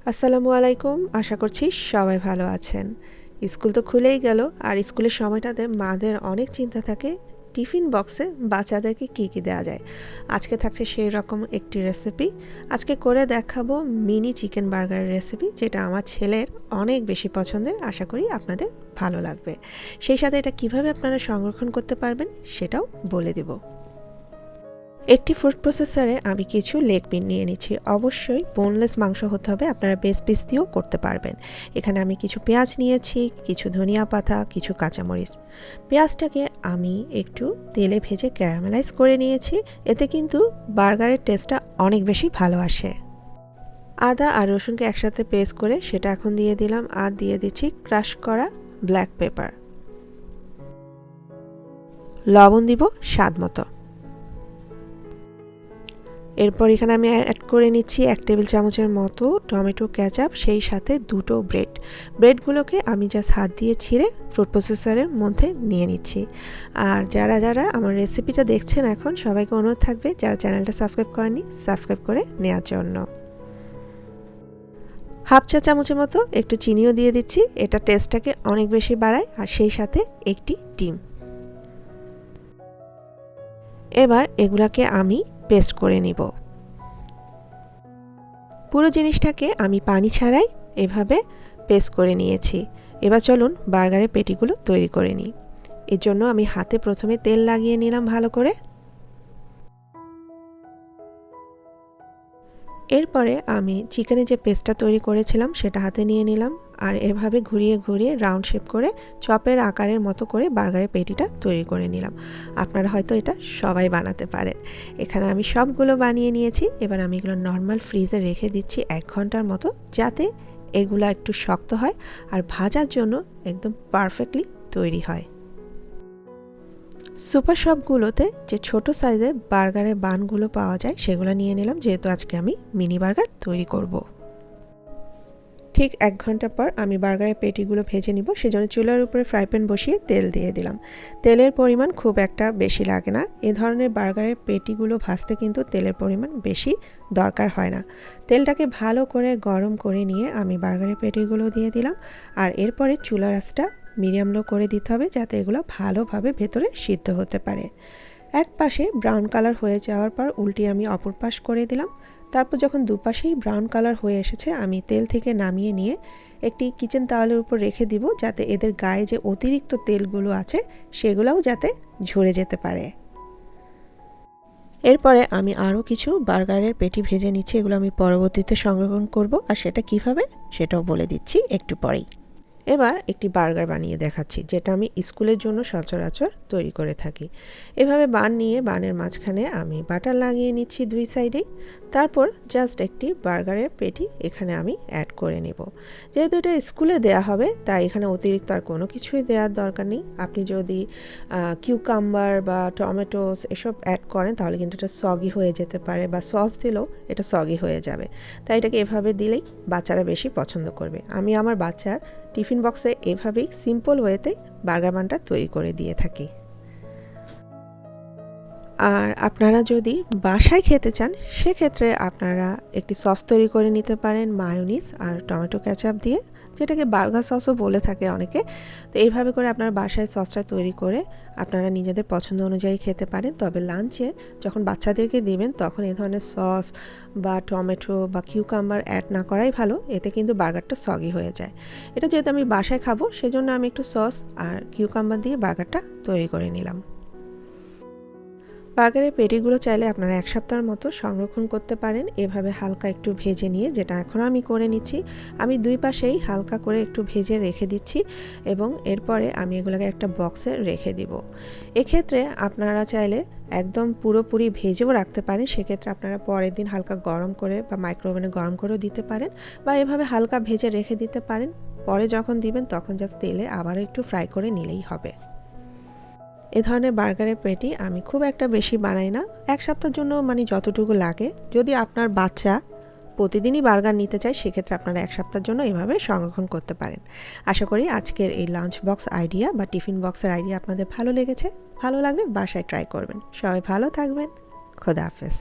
আসসালামু আলাইকুম, আশা করছি সবাই ভালো আছেন। স্কুল তো খুলেই গেল, আর স্কুলের সময়টাতে মাদের অনেক চিন্তা থাকে টিফিন বক্সে বাচ্চাদেরকে কী কী দেওয়া যায়। আজকে থাকছে সেই রকম একটি রেসিপি। আজকে করে দেখাবো মিনি চিকেন বার্গারের রেসিপি, যেটা আমার ছেলের অনেক বেশি পছন্দের। আশা করি আপনাদের ভালো লাগবে। সেই সাথে এটা কিভাবে আপনারা সংরক্ষণ করতে পারবেন সেটাও বলে দেব। একটি ফুড প্রসেসরে আমি কিছু লেগ পিস নিয়ে নিচ্ছি। অবশ্যই বোনলেস মাংস হতে হবে, আপনারা বেস পিস দিয়েও করতে পারবেন। এখানে আমি কিছু পেঁয়াজ নিয়েছি, কিছু ধনিয়া পাতা, কিছু কাঁচামরিচ। পেঁয়াজটাকে আমি একটু তেলে ভেজে ক্যারামেলাইজ করে নিয়েছি, এতে কিন্তু বার্গারের টেস্টটা অনেক বেশি ভালো আসে। আদা আর রসুনকে একসাথে পেস্ট করে সেটা এখন দিয়ে দিলাম, আর দিয়ে দিচ্ছি ক্রাশ করা ব্ল্যাক পেপার। লবণ দিব স্বাদ মতো। এরপর এখানে আমি অ্যাড করে নিচ্ছি 1 টেবিল চামচের মতো টমেটো কেচাপ, সেই সাথে দুটো ব্রেডগুলোকে আমি জাস্ট হাত দিয়ে ছিঁড়ে ফুড প্রসেসরের মধ্যে নিয়ে নিচ্ছি। আর যারা আমার রেসিপিটা দেখছেন এখন, সবাইকে অনুরোধ থাকবে যারা চ্যানেলটা সাবস্ক্রাইব করেনি সাবস্ক্রাইব করে নেওয়ার জন্য। হাফ চা চামচের মতো একটু চিনিও দিয়ে দিচ্ছি, এটা টেস্টটাকে অনেক বেশি বাড়ায়। আর সেই সাথে একটি ডিম। এবার এগুলাকে আমি পেস্ট করে নিব। পুরো জিনিসটাকে আমি পানি ছাড়াই এভাবে পেস্ট করে নিয়েছি। এবার চলুন বার্গারের পেটিগুলো তৈরি করে নিই। এর জন্য আমি হাতে প্রথমে তেল লাগিয়ে নিলাম ভালো করে। এরপরে আমি চিকেনের যে পেস্টটা তৈরি করেছিলাম সেটা হাতে নিয়ে নিলাম, আর এভাবে ঘুরিয়ে ঘুরিয়ে রাউন্ড শেপ করে চপের আকারের মতো করে বার্গারের পেটিটা তৈরি করে নিলাম। আপনারা হয়তো এটা সবাই বানাতে পারেন। এখানে আমি সবগুলো বানিয়ে নিয়েছি। এবার আমি এগুলো নর্মাল ফ্রিজে রেখে দিচ্ছি 1 ঘন্টার মতো, যাতে এগুলো একটু শক্ত হয় আর ভাজার জন্য একদম পারফেক্টলি তৈরি হয়। সুপার শপগুলোতে যে ছোট সাইজের বার্গারের বানগুলো পাওয়া যায় সেগুলো নিয়ে নিলাম, যেহেতু আজকে আমি মিনি বার্গার তৈরি করব। ঠিক 1 ঘন্টা পর আমি বার্গারের পেটিগুলো ভেজে নিব, সেজন্য চুলার উপরে ফ্রাই প্যান বসিয়ে তেল দিয়ে দিলাম। তেলের পরিমাণ খুব একটা বেশি লাগে না, এ ধরনের বার্গারের পেটিগুলো ভাজতে কিন্তু তেলের পরিমাণ বেশি দরকার হয় না। তেলটাকে ভালো করে গরম করে নিয়ে আমি বার্গারের পেটিগুলো দিয়ে দিলাম, আর এরপরে চুলার আঁচটা মিডিয়াম লো করে দিতে হবে, যাতে এগুলো ভালোভাবে ভেতরে সিদ্ধ হতে পারে। এক পাশে ব্রাউন কালার হয়ে যাওয়ার পর উল্টিয়ে আমি অপর পাশ করে দিলাম। তারপর যখন দুপাশেই ব্রাউন কালার হয়ে এসেছে, আমি তেল থেকে নামিয়ে নিয়ে একটি কিচেন তাওয়ালের উপর রেখে দিব, যাতে এদের গায়ে যে অতিরিক্ত তেলগুলো আছে সেগুলোও যাতে ঝরে যেতে পারে। এরপরে আমি আরও কিছু বার্গারের পেটি ভেজে নিচ্ছি, এগুলো আমি পরবর্তীতে সংরক্ষণ করব, আর সেটা কিভাবে সেটাও বলে দিচ্ছি একটু পরেই। এবার একটি বার্গার বানিয়ে দেখাচ্ছি, যেটা আমি স্কুলের জন্য সচরাচর তৈরি করে থাকি। এভাবে বান নিয়ে বানের মাঝখানে আমি বাটার লাগিয়ে নিচ্ছি 2 সাইডেই। তারপর জাস্ট একটি বার্গারের পেটি এখানে আমি অ্যাড করে নেব। যেহেতু এটা স্কুলে দেয়া হবে, তাই এখানে অতিরিক্ত আর কোনো কিছুই দেওয়ার দরকার নেই। আপনি যদি কিউকাম্বার বা টমেটোস এসব অ্যাড করেন তাহলে কিন্তু এটা সগি হয়ে যেতে পারে, বা সস দিলেও এটা সগি হয়ে যাবে। তাই এটাকে এভাবে দিলেই বাচ্চারা বেশি পছন্দ করবে। আমি আমার বাচ্চার টিফিন বক্সে এভাবেই সিম্পল ওয়েতে বার্গার বানটা তৈরি করে দিয়ে থাকি। আর আপনারা যদি বাসায় খেতে চান, সেক্ষেত্রে আপনারা একটি সস তৈরি করে নিতে পারেন মায়োনিজ আর টমেটো কেচাপ দিয়ে, যেটাকে বার্গার সসও বলে থাকে অনেকে। তো এইভাবে করে আপনারা বাসায় সসটা তৈরি করে আপনারা নিজেদের পছন্দ অনুযায়ী খেতে পারেন। তবে লাঞ্চে যখন বাচ্চাদেরকে দিবেন তখন এই ধরনের সস বা টমেটো বা কিউকাম্বার অ্যাড না করাই ভালো, এতে কিন্তু বার্গারটা সগি হয়ে যায়। এটা যেহেতু আমি বাসায় খাবো, সেজন্য আমি একটু সস আর কিউকাম্বার দিয়ে বার্গারটা তৈরি করে নিলাম। বার্গারের পেটিগুলো চাইলে আপনারা 1 সপ্তাহের মতো সংরক্ষণ করতে পারেন, এভাবে হালকা একটু ভেজে নিয়ে, যেটা এখন আমি করে নিচ্ছি। আমি 2 পাশেই হালকা করে একটু ভেজে রেখে দিচ্ছি, এবং এরপরে আমি এগুলোকে একটা বক্সে রেখে দিব। এক্ষেত্রে আপনারা চাইলে একদম পুরোপুরি ভেজেও রাখতে পারেন, সেক্ষেত্রে আপনারা পরের দিন হালকা গরম করে বা মাইক্রোওভেনে গরম করেও দিতে পারেন, বা এভাবে হালকা ভেজে রেখে দিতে পারেন। পরে যখন দিবেন তখন জাস্ট তেলে আবারও একটু ফ্রাই করে নিলেই হবে। এ ধরনের বার্গারের পেটি আমি খুব একটা বেশি বানাই না, 1 সপ্তাহের জন্য মানে যতটুকু লাগে। যদি আপনার বাচ্চা প্রতিদিনই বার্গার নিতে চায়, সেক্ষেত্রে আপনারা 1 সপ্তাহের জন্য এভাবে সংরক্ষণ করতে পারেন। আশা করি আজকের এই লাঞ্চ বক্স আইডিয়া বা টিফিন বক্সের আইডিয়া আপনাদের ভালো লেগেছে। ভালো লাগলে বাসায় ট্রাই করবেন। সবাই ভালো থাকবেন। খোদা হাফেজ।